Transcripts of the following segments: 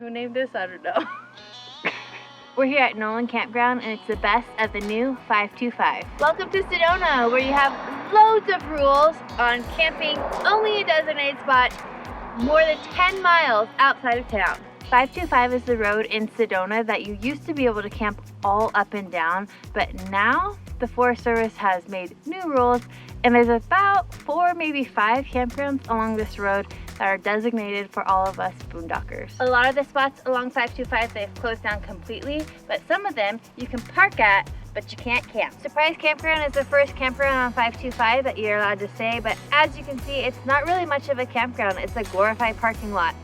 Who named this? I don't know. We're here at Nolan Campground, and it's the best of the new 525. Welcome to Sedona, where you have loads of rules on camping only a designated spot more than 10 miles outside of town. 525 is the road in Sedona that you used to be able to camp all up and down, but now the Forest Service has made new rules, and there's about 4, maybe 5 campgrounds along this road that are designated for all of us boondockers. A lot of the spots along 525, they've closed down completely, but some of them you can park at, but you can't camp. Surprise Campground is the first campground on 525 that you're allowed to stay, but as you can see, it's not really much of a campground. It's a glorified parking lot,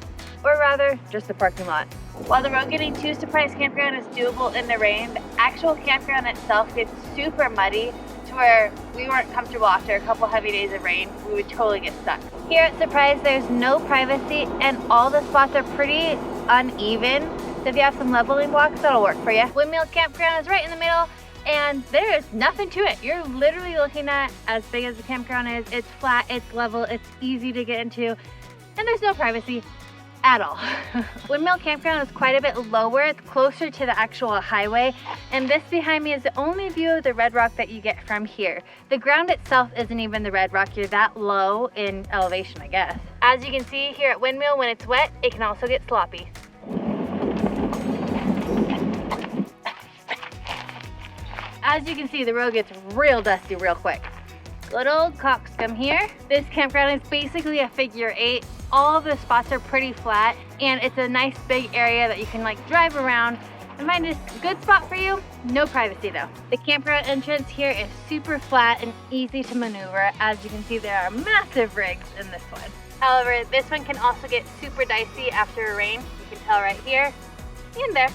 or rather, just a parking lot. While the road getting to Surprise Campground is doable in the rain, the actual campground itself gets super muddy to where we weren't comfortable after a couple heavy days of rain. We would totally get stuck. Here at Surprise, there's no privacy and all the spots are pretty uneven. So if you have some leveling blocks, that'll work for you. Windmill Campground is right in the middle, and there's nothing to it. You're literally looking at as big as the campground is. It's flat, it's level, it's easy to get into, and there's no privacy at all. Windmill Campground is quite a bit lower. It's closer to the actual highway, and this behind me is the only view of the red rock that you get from here. The ground itself isn't even the red rock. You're that low in elevation, I guess. As you can see here at Windmill, when it's wet, it can also get sloppy. As you can see, the road gets real dusty real quick. Good old Cockscomb here. This campground is basically a figure 8. All of the spots are pretty flat, and it's a nice big area that you can like drive around and find a good spot for you. No privacy though. The campground entrance here is super flat and easy to maneuver. As you can see, there are massive rigs in this one. However, this one can also get super dicey after a rain. You can tell right here and there.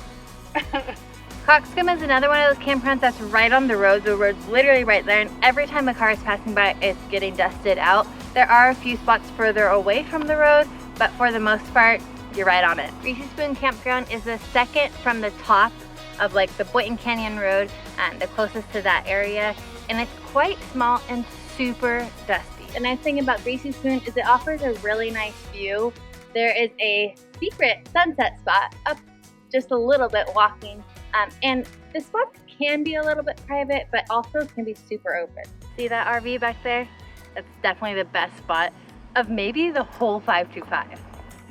Cockscomb is another one of those campgrounds that's right on the road. The road's literally right there, and every time a car is passing by, it's getting dusted out. There are a few spots further away from the road, but for the most part, you're right on it. Greasy Campground is the second from the top of like the Boynton Canyon Road and the closest to that area, and it's quite small and super dusty. The nice thing about Greasy Spoon is it offers a really nice view. There is a secret sunset spot up just a little bit walking. And the spots can be a little bit private, but also can be super open. See that RV back there? That's definitely the best spot of maybe the whole 525.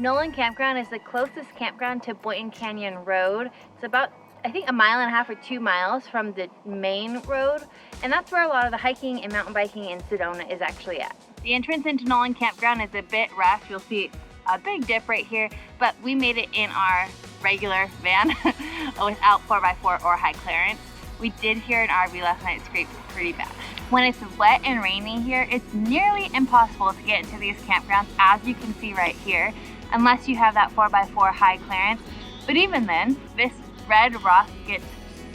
Nolan Campground is the closest campground to Boynton Canyon Road. It's about, I think, 1.5 miles or 2 miles from the main road. And that's where a lot of the hiking and mountain biking in Sedona is actually at. The entrance into Nolan Campground is a bit rough. You'll see a big dip right here, but we made it in our regular van without 4x4 or high clearance. We did hear an RV last night scrape pretty bad. When it's wet and rainy here, it's nearly impossible to get into these campgrounds, as you can see right here, unless you have that 4x4 high clearance. But even then, this red rock gets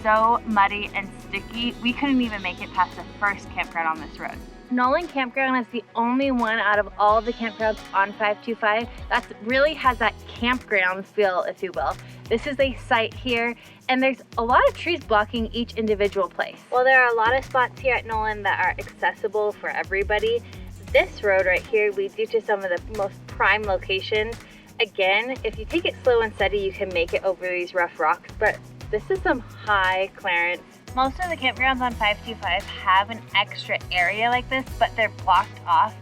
so muddy and sticky, we couldn't even make it past the first campground on this road. Nolan Campground is the only one out of all of the campgrounds on 525 that really has that campground feel, if you will. This is a site here, and there's a lot of trees blocking each individual place. Well, there are a lot of spots here at Nolan that are accessible for everybody. This road right here leads you to some of the most prime locations. Again, if you take it slow and steady, you can make it over these rough rocks, but this is some high clearance. Most of the campgrounds on 525 have an extra area like this, but they're blocked off.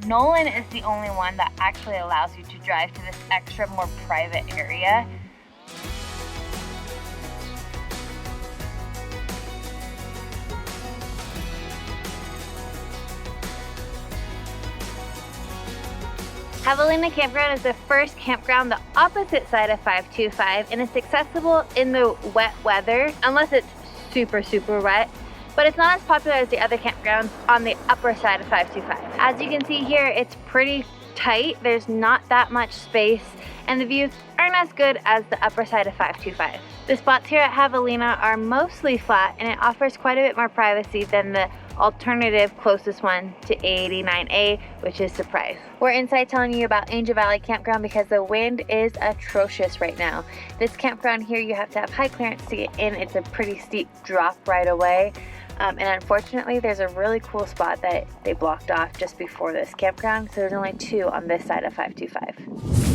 Nolan is the only one that actually allows you to drive to this extra, more private area. Javalina Campground is the first campground the opposite side of 525, and it's accessible in the wet weather, unless it's super wet, but it's not as popular as the other campgrounds on the upper side of 525. As you can see here, it's pretty tight. There's not that much space, and the views aren't as good as the upper side of 525. The spots here at Javalina are mostly flat, and it offers quite a bit more privacy than the alternative closest one to 89A, which is Surprise. We're inside telling you about Angel Valley Campground because the wind is atrocious right now. This campground here, you have to have high clearance to get in. It's a pretty steep drop right away. And unfortunately, there's a really cool spot that they blocked off just before this campground, so there's only 2 on this side of 525.